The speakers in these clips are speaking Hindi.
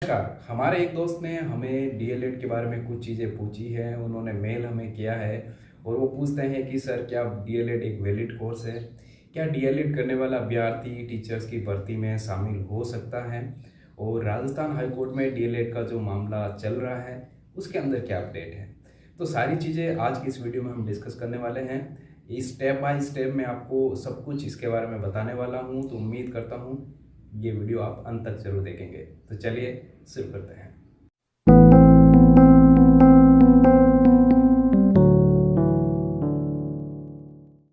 नमस्कार। हमारे एक दोस्त ने हमें डीएलएड के बारे में कुछ चीज़ें पूछी है। उन्होंने मेल हमें किया है और वो पूछते हैं कि सर क्या डीएलएड एक वैलिड कोर्स है? क्या डीएलएड करने वाला अभ्यर्थी टीचर्स की भर्ती में शामिल हो सकता है? और राजस्थान हाई कोर्ट में डीएलएड का जो मामला चल रहा है उसके अंदर क्या अपडेट है? तो सारी चीज़ें आज की इस वीडियो में हम डिस्कस करने वाले हैं। इस स्टेप बाय स्टेप मैं आपको सब कुछ इसके बारे में बताने वाला हूँ, तो उम्मीद करता हूँ ये वीडियो आप अंत तक जरूर देखेंगे। तो चलिए शुरू करते हैं।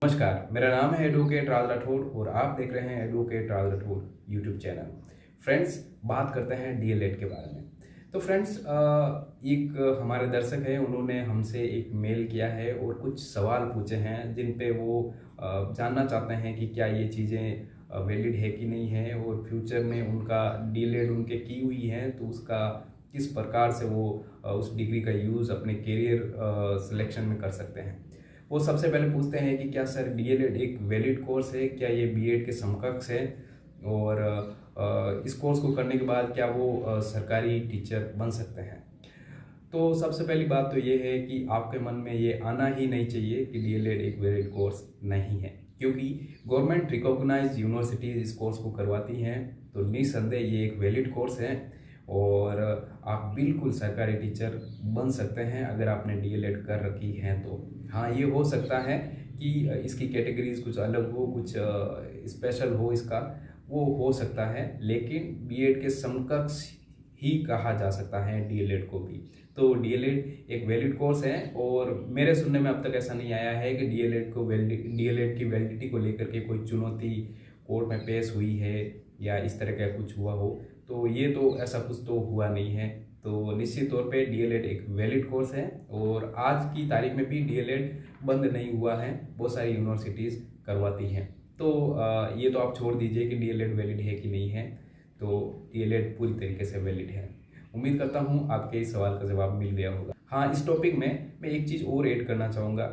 नमस्कार, मेरा नाम है एडवोकेट राज राठौर और आप देख रहे हैं एडवोकेट राज राठौर यूट्यूब चैनल। फ्रेंड्स, बात करते हैं डीएलएड के बारे में। तो फ्रेंड्स, एक हमारे दर्शक हैं, उन्होंने हमसे एक मेल किया है और कुछ सवाल पूछे हैं जिन पे वो जानना चाहते हैं कि क्या ये चीज़ें वैलिड है कि नहीं है और फ्यूचर में उनका डीएलएड उनके की हुई है तो उसका किस प्रकार से वो उस डिग्री का यूज़ अपने करियर सिलेक्शन में कर सकते हैं। वो सबसे पहले पूछते हैं कि क्या सर डीएलएड एक वैलिड कोर्स है, क्या ये बीएड के समकक्ष है और इस कोर्स को करने के बाद क्या वो सरकारी टीचर बन सकते हैं। तो सबसे पहली बात तो ये है कि आपके मन में ये आना ही नहीं चाहिए कि डीएलएड एक वैलिड कोर्स नहीं है, क्योंकि गवर्नमेंट रिकॉग्नाइज्ड यूनिवर्सिटीज़ इस कोर्स को करवाती हैं। तो निस्संदेह ये एक वैलिड कोर्स है और आप बिल्कुल सरकारी टीचर बन सकते हैं अगर आपने डीएलएड कर रखी है तो। हाँ, ये हो सकता है कि इसकी कैटेगरीज कुछ अलग हो, कुछ स्पेशल हो, इसका वो हो सकता है, लेकिन बीएड के समकक्ष ही कहा जा सकता है डीएलएड को भी। तो डीएलएड एक वैलिड कोर्स है और मेरे सुनने में अब तक ऐसा नहीं आया है कि डीएलएड की वैलिडिटी को लेकर के कोई चुनौती कोर्ट में पेश हुई है या इस तरह का कुछ हुआ हो। तो ये तो ऐसा कुछ तो हुआ नहीं है। तो निश्चित तौर पे डीएलएड एक वैलिड कोर्स है और आज की तारीख में भी डीएलएड बंद नहीं हुआ है, बहुत सारी यूनिवर्सिटीज़ करवाती हैं। तो ये तो आप छोड़ दीजिए कि डीएलएड वैलिड है कि नहीं है, तो डीएलएड पूरी तरीके से वैलिड है। उम्मीद करता हूँ आपके इस सवाल का जवाब मिल गया होगा। हाँ, इस टॉपिक में मैं एक चीज़ और ऐड करना चाहूँगा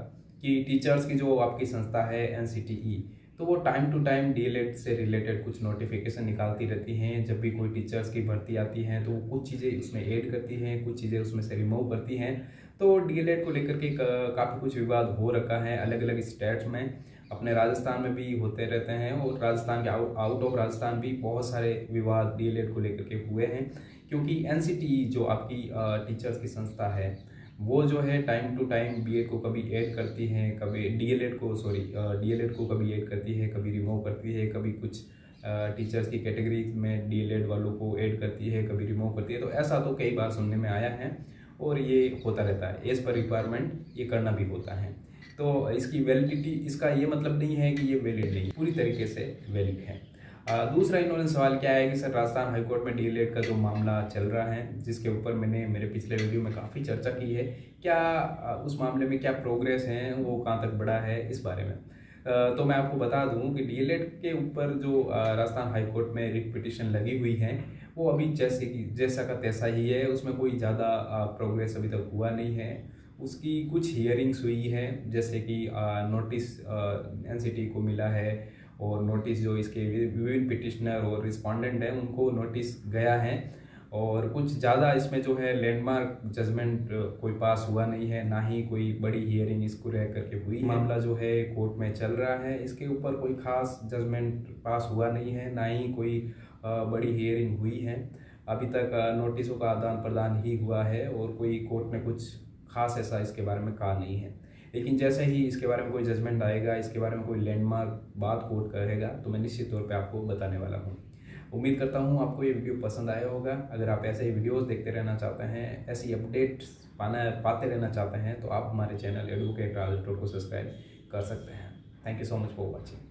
कि टीचर्स की जो आपकी संस्था है एनसीटीई, तो वो टाइम टू टाइम डीएलएड से रिलेटेड कुछ नोटिफिकेशन निकालती रहती हैं। जब भी कोई टीचर्स की भर्ती आती है तो वो कुछ चीज़ें उसमें ऐड करती हैं, कुछ चीज़ें उसमें से रिमूव करती हैं। तो डीएलएड को लेकर के काफ़ी कुछ विवाद हो रखा है अलग अलग स्टेट्स में, अपने राजस्थान में भी होते रहते हैं और राजस्थान के आउट ऑफ राजस्थान भी बहुत सारे विवाद डीएलएड को लेकर के हुए हैं, क्योंकि एनसीटीई जो आपकी टीचर्स की संस्था है वो जो है टाइम टू टाइम बीएड को कभी ऐड करती है, कभी डीएलएड को कभी ऐड करती है, कभी रिमूव करती है, कभी कुछ टीचर्स की कैटेगरी में डीएलएड वालों को ऐड करती है, कभी रिमूव करती है। तो ऐसा तो कई बार सुनने में आया है और ये होता रहता है, एज पर रिक्वायरमेंट ये करना भी होता है। तो इसकी वैलिडिटी, इसका ये मतलब नहीं है कि ये वैलिड नहीं, पूरी तरीके से वैलिड है। दूसरा इन्होंने सवाल क्या है कि सर राजस्थान हाईकोर्ट में डीएलएड का जो मामला चल रहा है, जिसके ऊपर मैंने मेरे पिछले वीडियो में काफ़ी चर्चा की है, क्या उस मामले में क्या प्रोग्रेस है, वो कहाँ तक बढ़ा है, इस बारे में तो मैं आपको बता दूं कि डीएलएड के ऊपर जो राजस्थान हाईकोर्ट में रिट पिटिशन लगी हुई है वो अभी जैसा का तैसा ही है, उसमें कोई ज़्यादा प्रोग्रेस अभी तक हुआ नहीं है। उसकी कुछ हियरिंग्स हुई है, जैसे कि नोटिस एनसीटी को मिला है और नोटिस जो इसके विभिन्न पिटिशनर और रिस्पोंडेंट हैं उनको नोटिस गया है, और कुछ ज़्यादा इसमें जो है लैंडमार्क जजमेंट कोई पास हुआ नहीं है, ना ही कोई बड़ी हियरिंग इसको रह करके हुई है। मामला जो है कोर्ट में चल रहा है, इसके ऊपर कोई खास जजमेंट पास हुआ नहीं है, ना ही कोई बड़ी हियरिंग हुई है। अभी तक नोटिसों का आदान प्रदान ही हुआ है और कोई कोर्ट ने कुछ खास ऐसा इसके बारे में कहा नहीं है। लेकिन जैसे ही इसके बारे में कोई जजमेंट आएगा, इसके बारे में कोई लैंडमार्क बात कोर्ट करेगा, तो मैं निश्चित तौर पे आपको बताने वाला हूँ। उम्मीद करता हूँ आपको ये वीडियो पसंद आया होगा। अगर आप ऐसे ही वीडियोस देखते रहना चाहते हैं, ऐसी अपडेट्स पाते रहना चाहते हैं, तो आप हमारे चैनल एडवोकेट राज राठौर को सब्सक्राइब कर सकते हैं। Thank you so much for watching.